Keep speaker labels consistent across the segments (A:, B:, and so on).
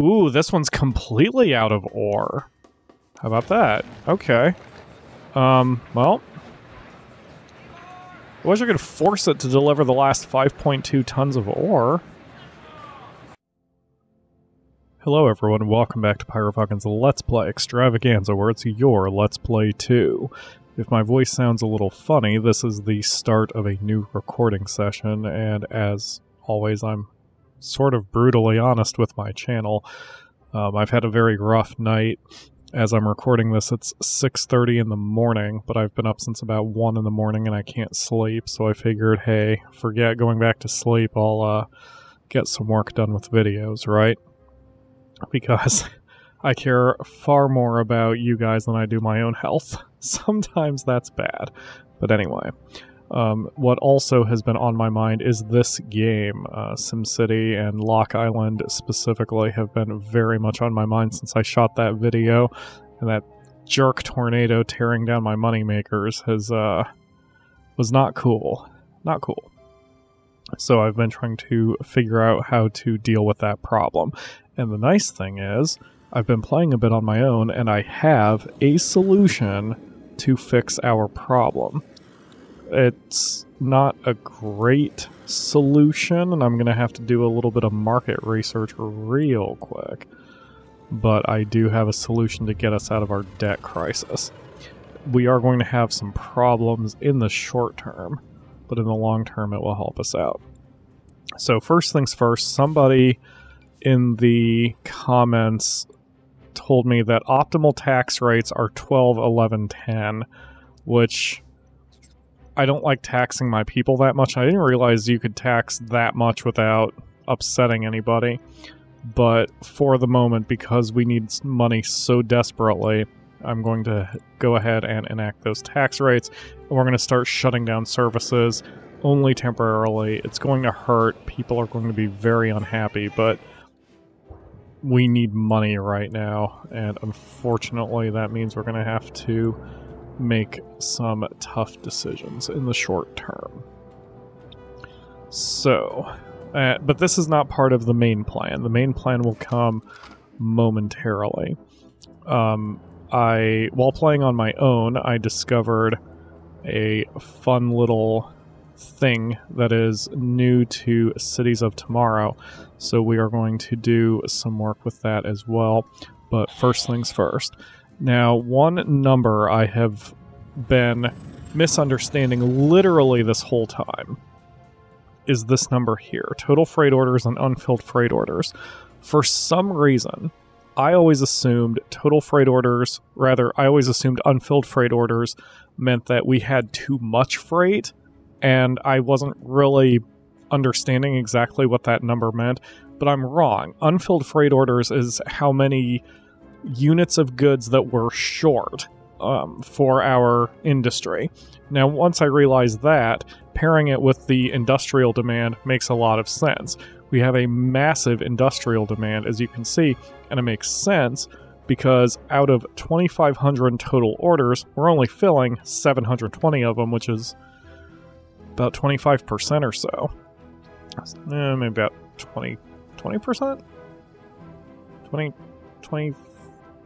A: Ooh, this one's completely out of ore. How about that? Okay. Well... I wish I could force it to deliver the last 5.2 tons of ore. Hello everyone, and welcome back to PyroFalkon's Let's Play Extravaganza, where it's your Let's Play 2. If my voice sounds a little funny, this is the start of a new recording session, and as always, I'm sort of brutally honest with my channel. I've had a very rough night. As I'm recording this, it's 6:30 in the morning, but I've been up since about 1 in the morning and I can't sleep, so I figured, hey, forget going back to sleep, I'll get some work done with videos, right? Because I care far more about you guys than I do my own health. Sometimes that's bad. But anyway, what also has been on my mind is this game. SimCity and Lock Island specifically have been very much on my mind since I shot that video, and that jerk tornado tearing down my moneymakers was not cool. Not cool. So I've been trying to figure out how to deal with that problem. And the nice thing is, I've been playing a bit on my own, and I have a solution to fix our problem. It's not a great solution, and I'm going to have to do a little bit of market research real quick. But I do have a solution to get us out of our debt crisis. We are going to have some problems in the short term, but in the long term it will help us out. So first things first, somebody in the comments told me that optimal tax rates are 12, 11, 10, which... I don't like taxing my people that much. I didn't realize you could tax that much without upsetting anybody. But for the moment, because we need money so desperately, I'm going to go ahead and enact those tax rates. And we're going to start shutting down services, only temporarily. It's going to hurt. People are going to be very unhappy, but we need money right now. And unfortunately, that means we're going to have to make some tough decisions in the short term. So, but this is not part of the main plan. The main plan will come momentarily. While playing on my own, I discovered a fun little thing that is new to Cities of Tomorrow, so we are going to do some work with that as well. But first things first. Now, one number I have been misunderstanding literally this whole time is this number here. Total freight orders and unfilled freight orders. For some reason, I always assumed unfilled freight orders meant that we had too much freight, and I wasn't really understanding exactly what that number meant, but I'm wrong. Unfilled freight orders is how many units of goods that we're short for our industry. Now, once I realized that, pairing it with the industrial demand makes a lot of sense. We have a massive industrial demand, as you can see, and it makes sense because out of 2,500 total orders, we're only filling 720 of them, which is about 25% or so. Maybe about 20%? 20...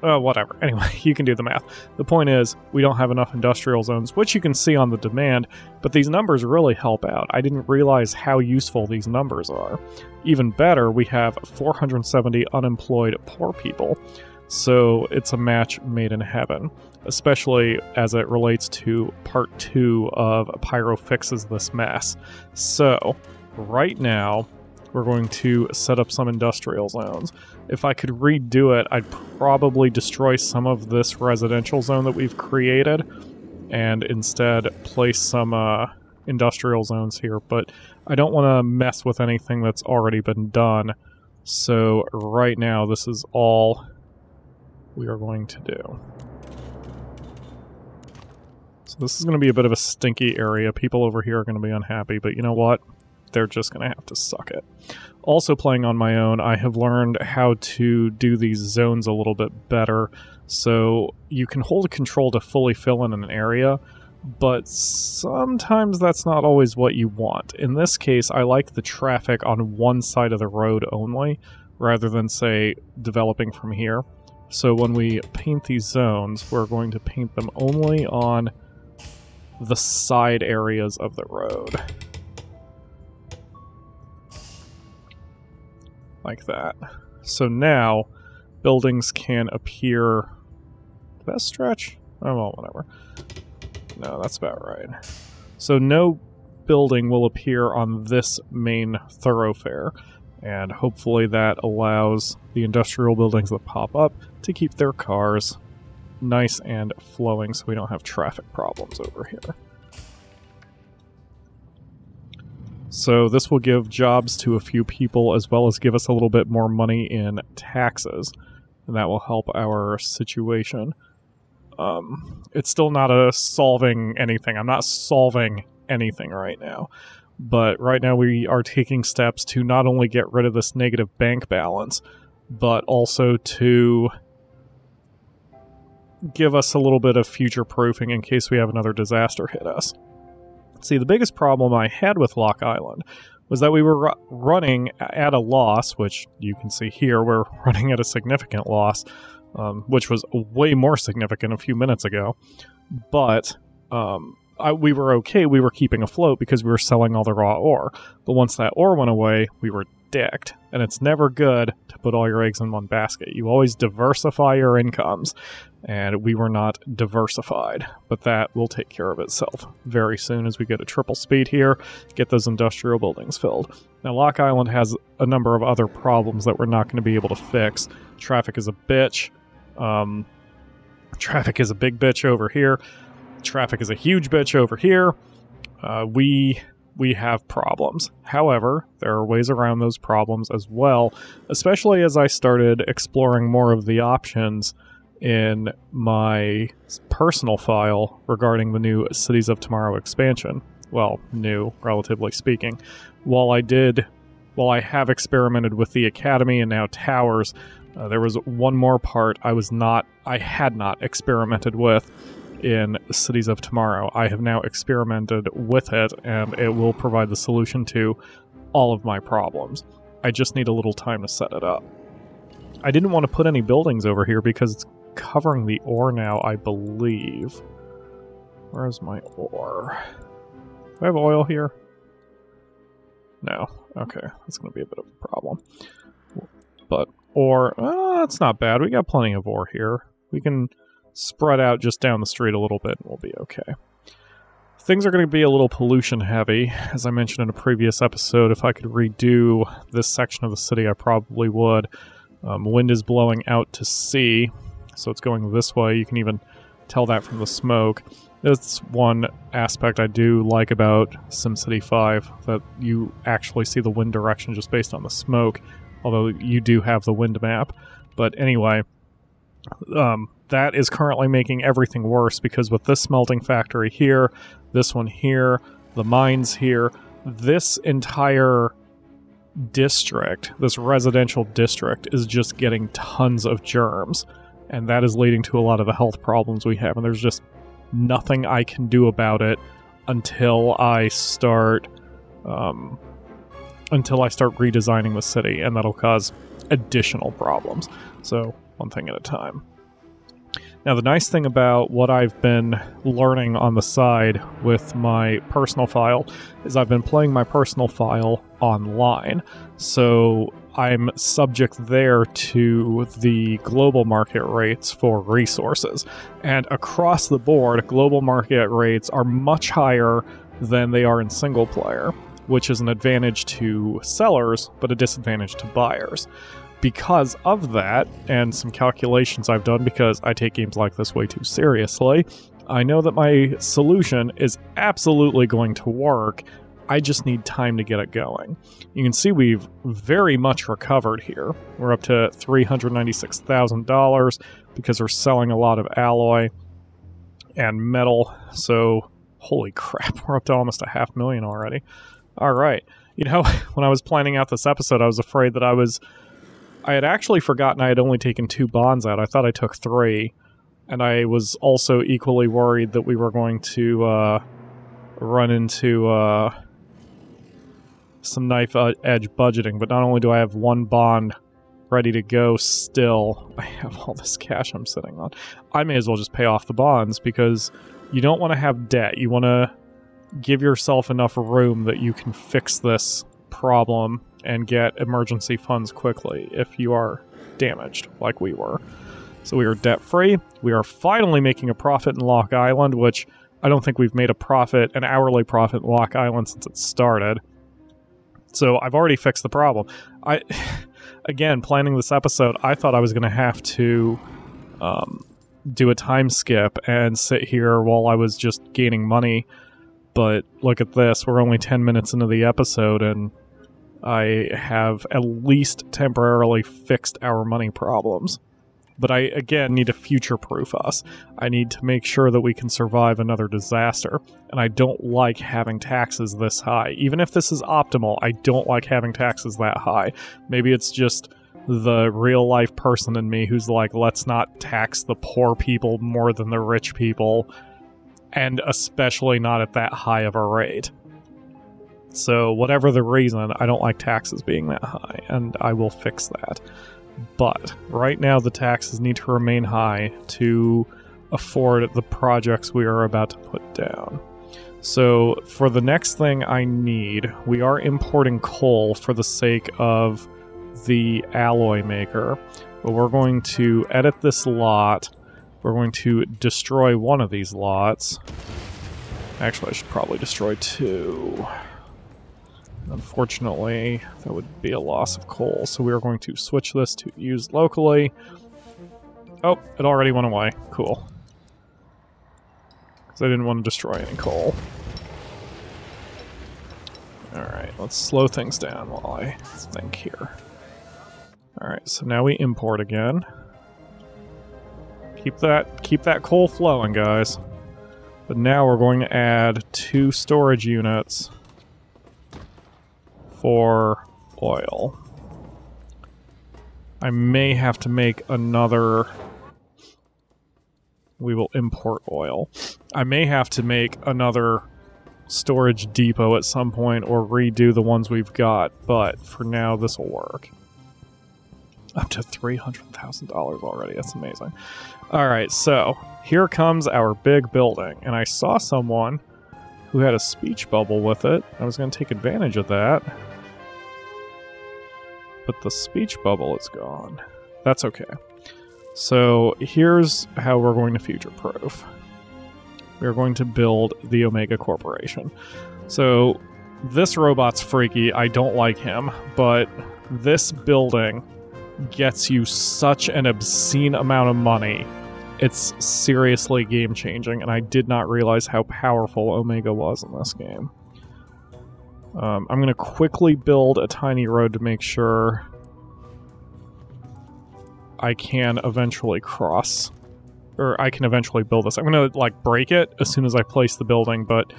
A: whatever. Anyway, you can do the math. The point is, we don't have enough industrial zones, which you can see on the demand, but these numbers really help out. I didn't realize how useful these numbers are. Even better, we have 470 unemployed poor people, so it's a match made in heaven, especially as it relates to part 2 of Pyro Fixes This Mess. So, right now, we're going to set up some industrial zones. If I could redo it, I'd probably destroy some of this residential zone that we've created and instead place some industrial zones here, but I don't want to mess with anything that's already been done. So right now, this is all we are going to do. So this is going to be a bit of a stinky area. People over here are going to be unhappy, but you know what? They're just going to have to suck it. Also playing on my own, I have learned how to do these zones a little bit better. So you can hold a control to fully fill in an area, but sometimes that's not always what you want. In this case, I like the traffic on one side of the road only, rather than, say, developing from here. So when we paint these zones, we're going to paint them only on the side areas of the road. Like that. So now, buildings can appear... Did that stretch? Oh, well, whatever. No, that's about right. So no building will appear on this main thoroughfare, and hopefully that allows the industrial buildings that pop up to keep their cars nice and flowing so we don't have traffic problems over here. So this will give jobs to a few people as well as give us a little bit more money in taxes, and that will help our situation. It's still not solving anything. I'm not solving anything right now. But right now we are taking steps to not only get rid of this negative bank balance, but also to give us a little bit of future proofing in case we have another disaster hit us. See, the biggest problem I had with Lock Island was that we were running at a loss, which you can see here, we're running at a significant loss, which was way more significant a few minutes ago. But we were okay, we were keeping afloat because we were selling all the raw ore. But once that ore went away, we were dicked. And it's never good to put all your eggs in one basket. You always diversify your incomes. And we were not diversified. But that will take care of itself very soon as we get a triple speed here, get those industrial buildings filled. Now, Lock Island has a number of other problems that we're not going to be able to fix. Traffic is a bitch. Traffic is a big bitch over here. Traffic is a huge bitch over here. We have problems. However, there are ways around those problems as well, especially as I started exploring more of the options in my personal file regarding the new Cities of Tomorrow expansion. Well, new, relatively speaking. While I have experimented with the Academy and now Towers, there was one more part I had not experimented with in Cities of Tomorrow. I have now experimented with it, and it will provide the solution to all of my problems. I just need a little time to set it up. I didn't want to put any buildings over here because it's covering the ore now, I believe. Where's my ore? Do I have oil here? No. Okay, that's going to be a bit of a problem. But ore, that's not bad. We got plenty of ore here. We can spread out just down the street a little bit and we'll be okay. Things are going to be a little pollution heavy. As I mentioned in a previous episode, if I could redo this section of the city, I probably would. Wind is blowing out to sea, so it's going this way. You can even tell that from the smoke. That's one aspect I do like about SimCity 5, that you actually see the wind direction just based on the smoke, although you do have the wind map. But anyway, that is currently making everything worse, because with this smelting factory here, this one here, the mines here, this entire district, this residential district, is just getting tons of germs, and that is leading to a lot of the health problems we have, and there's just nothing I can do about it until I start redesigning the city, and that'll cause additional problems. So one thing at a time. Now, the nice thing about what I've been learning on the side with my personal file is I've been playing my personal file online. So I'm subject there to the global market rates for resources. And across the board, global market rates are much higher than they are in single player, which is an advantage to sellers, but a disadvantage to buyers. Because of that, and some calculations I've done because I take games like this way too seriously, I know that my solution is absolutely going to work. I just need time to get it going. You can see we've very much recovered here. We're up to $396,000 because we're selling a lot of alloy and metal. So, holy crap, we're up to almost $500,000 already. All right. You know, when I was planning out this episode, I was afraid that I had actually forgotten I had only taken 2 bonds out. I thought I took 3. And I was also equally worried that we were going to run into some knife edge budgeting. But not only do I have 1 bond ready to go still. I have all this cash I'm sitting on. I may as well just pay off the bonds because you don't want to have debt. You want to give yourself enough room that you can fix this problem and get emergency funds quickly if you are damaged like we were. So we are debt-free. We are finally making a profit in Lock Island, which I don't think we've made a profit, an hourly profit in Lock Island since it started. So I've already fixed the problem. Again, planning this episode, I thought I was going to have to do a time skip and sit here while I was just gaining money. But look at this. We're only 10 minutes into the episode, and I have at least temporarily fixed our money problems. But I, again, need to future-proof us. I need to make sure that we can survive another disaster. And I don't like having taxes this high. Even if this is optimal, I don't like having taxes that high. Maybe it's just the real-life person in me who's like, let's not tax the poor people more than the rich people. And especially not at that high of a rate. So whatever the reason, I don't like taxes being that high. And I will fix that. But right now the taxes need to remain high to afford the projects we are about to put down. So for the next thing I need, we are importing coal for the sake of the alloy maker. But we're going to edit this lot. We're going to destroy one of these lots. Actually, I should probably destroy two. Unfortunately, that would be a loss of coal, so we are going to switch this to use locally. Oh, it already went away. Cool. Because I didn't want to destroy any coal. Alright, let's slow things down while I think here. Alright, so now we import again. Keep that coal flowing, guys. But now we're going to add 2 storage units for oil. I may have to make another... We will import oil. I may have to make another storage depot at some point or redo the ones we've got, but for now this will work. Up to $300,000 already. That's amazing. Alright, so here comes our big building, and I saw someone who had a speech bubble with it. I was going to take advantage of that. But the speech bubble is gone. That's okay. So here's how we're going to future-proof. We're going to build the Omega Corporation. So this robot's freaky. I don't like him, but this building gets you such an obscene amount of money. It's seriously game-changing, and I did not realize how powerful Omega was in this game. I'm going to quickly build a tiny road to make sure I can eventually cross, or I can eventually build this. I'm going to, like, break it as soon as I place the building, but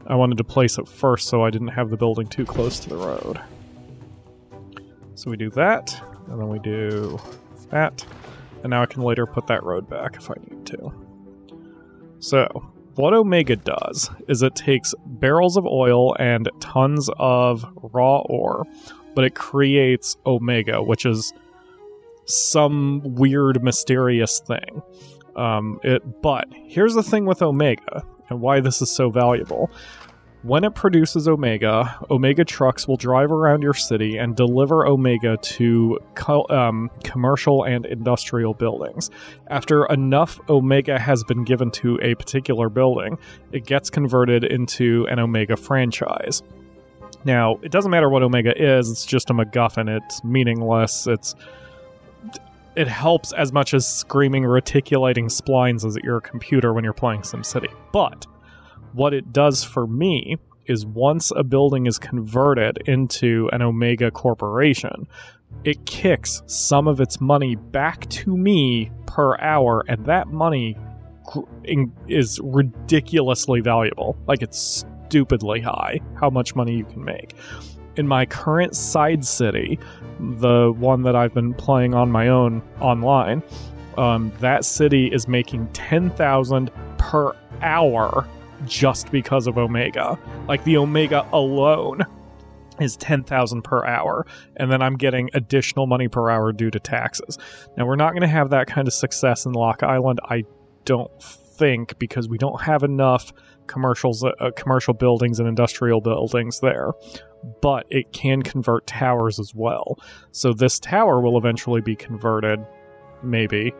A: I wanted to place it first so I didn't have the building too close to the road. So we do that, and then we do that, and now I can later put that road back if I need to. So what Omega does is it takes barrels of oil and tons of raw ore, but it creates Omega, which is some weird, mysterious thing. But here's the thing with Omega, and why this is so valuable. When it produces Omega, Omega trucks will drive around your city and deliver Omega to commercial and industrial buildings. After enough Omega has been given to a particular building, it gets converted into an Omega franchise. Now, it doesn't matter what Omega is, it's just a MacGuffin, it's meaningless, it helps as much as screaming reticulating splines at your computer when you're playing SimCity. But what it does for me is once a building is converted into an Omega corporation, it kicks some of its money back to me per hour, and that money is ridiculously valuable. Like, it's stupidly high how much money you can make. In my current side city, the one that I've been playing on my own online, that city is making 10,000 per hour just because of Omega. Like, the Omega alone is 10,000 per hour, and then I'm getting additional money per hour due to taxes. Now, we're not going to have that kind of success in Lock Island, I don't think, because we don't have enough commercial buildings and industrial buildings there. But it can convert towers as well. So this tower will eventually be converted, maybe.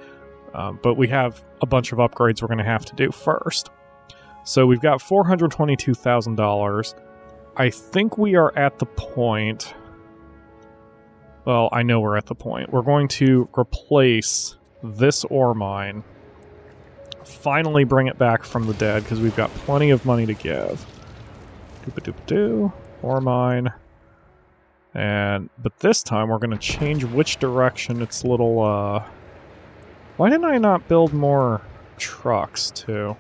A: But we have a bunch of upgrades we're going to have to do first. So we've got $422,000. I think we are at the point... Well, I know we're at the point. We're going to replace this ore mine. Finally bring it back from the dead, because we've got plenty of money to give. Doop-a-doop-a-doo. Ore mine. But this time we're going to change which direction its little, Why didn't I not build more trucks, too?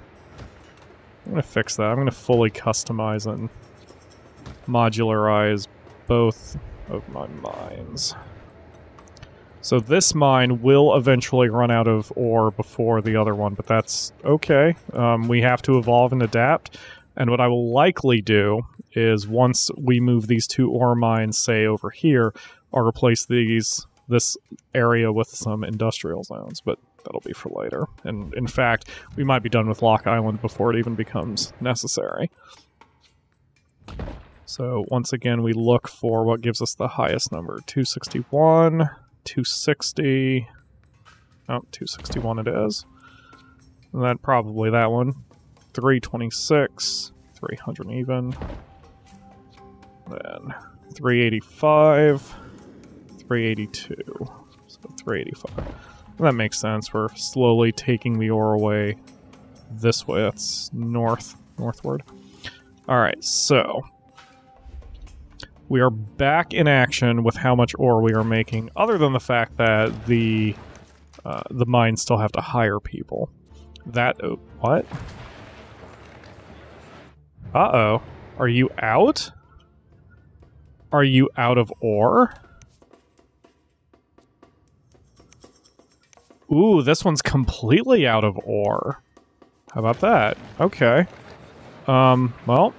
A: I'm going to fix that. I'm going to fully customize and modularize both of my mines. So this mine will eventually run out of ore before the other one, but that's okay. We have to evolve and adapt. And what I will likely do is once we move these two ore mines, say, over here, I'll replace this area with some industrial zones, but that'll be for later. And in fact, we might be done with Lock Island before it even becomes necessary. So once again, we look for what gives us the highest number. 261, 260. Oh, 261 it is. And then probably that one. 326, 300 even. Then 385, 382. So 385. And that makes sense. We're slowly taking the ore away this way. That's northward. Alright, so we are back in action with how much ore we are making, other than the fact that the mines still have to hire people. What? Uh-oh. Are you out? Are you out of ore? Ooh, this one's completely out of ore. How about that? Okay. Well...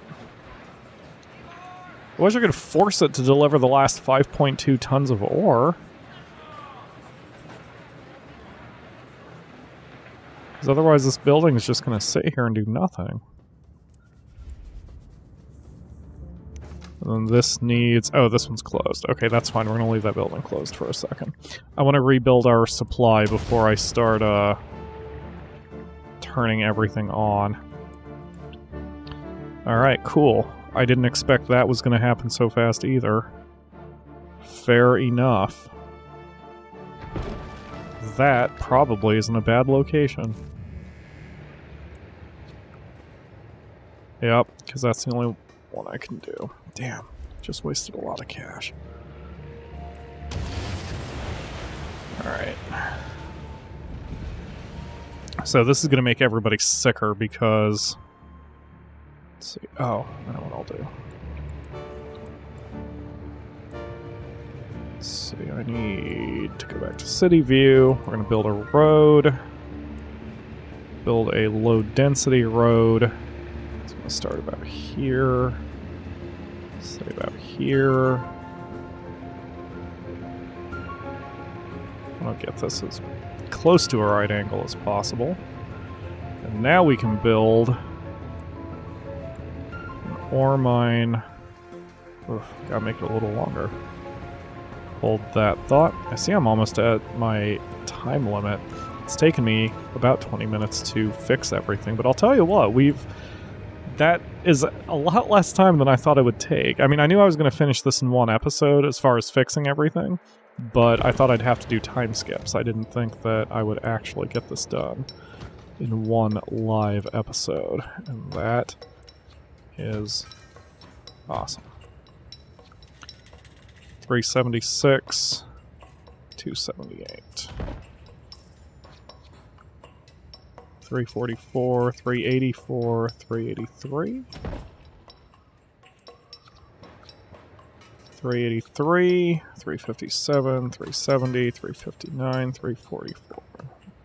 A: I wish I could force it to deliver the last 5.2 tons of ore. Because otherwise this building is just going to sit here and do nothing. And then this needs... Oh, this one's closed. Okay, that's fine. We're going to leave that building closed for a second. I want to rebuild our supply before I start turning everything on. Alright, cool. I didn't expect that was going to happen so fast either. Fair enough. That probably isn't a bad location. Yep, because that's the only one I can do. Damn, just wasted a lot of cash. Alright. So this is going to make everybody sicker because... Let's see. Oh, I know what I'll do. Let's see, I need to go back to city view. We're going to build a road. Build a low density road. It's going to start about here. Say about here. I'll get this as close to a right angle as possible. And now we can build ore mine. Oof, gotta make it a little longer. Hold that thought. I see I'm almost at my time limit. It's taken me about 20 minutes to fix everything, but I'll tell you what, that is a lot less time than I thought it would take. I mean, I knew I was going to finish this in one episode as far as fixing everything, but I thought I'd have to do time skips. I didn't think that I would actually get this done in one live episode, and that is awesome. 376, 278, 344, 384, 383, 383, 357, 370, 359, 344,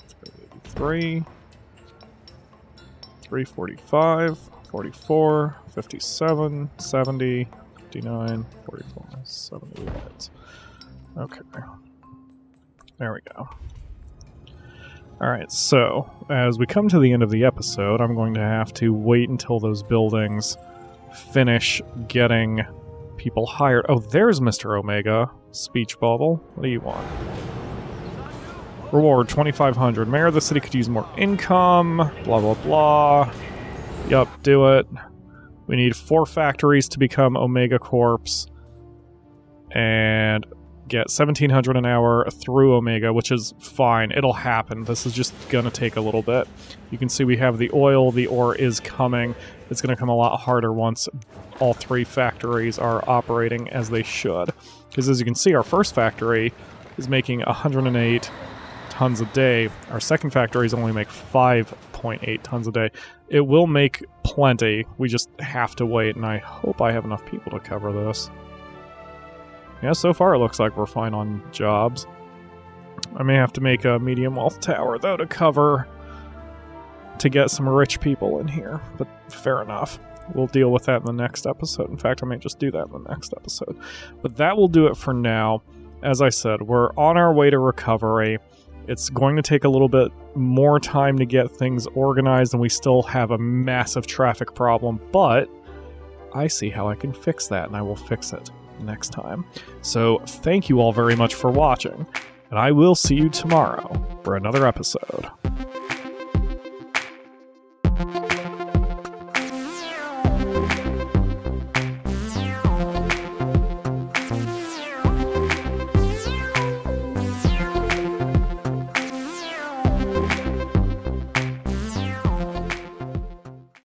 A: 383, 345, 44, 57, 70, 59, 44, 78. Okay. There we go. Alright, so, as we come to the end of the episode, I'm going to have to wait until those buildings finish getting people hired. Oh, there's Mr. Omega. Speech bubble. What do you want? Reward, 2,500. Mayor of the city could use more income. Blah, blah, blah. Yup, do it. We need 4 factories to become Omega Corps. And get 1,700 an hour through Omega, which is fine. It'll happen. This is just going to take a little bit. You can see we have the oil. The ore is coming. It's going to come a lot harder once all 3 factories are operating as they should. Because as you can see, our first factory is making 108 tons a day. Our second factories only make 5.8 tons a day. It will make plenty. We just have to wait, and I hope I have enough people to cover this. Yeah, so far it looks like we're fine on jobs. I may have to make a medium wealth tower, though, to get some rich people in here, but fair enough. We'll deal with that in the next episode. In fact, I may just do that in the next episode. But that will do it for now. As I said, we're on our way to recovery. It's going to take a little bit more time to get things organized, and we still have a massive traffic problem, but I see how I can fix that, and I will fix it next time. So thank you all very much for watching, and I will see you tomorrow for another episode.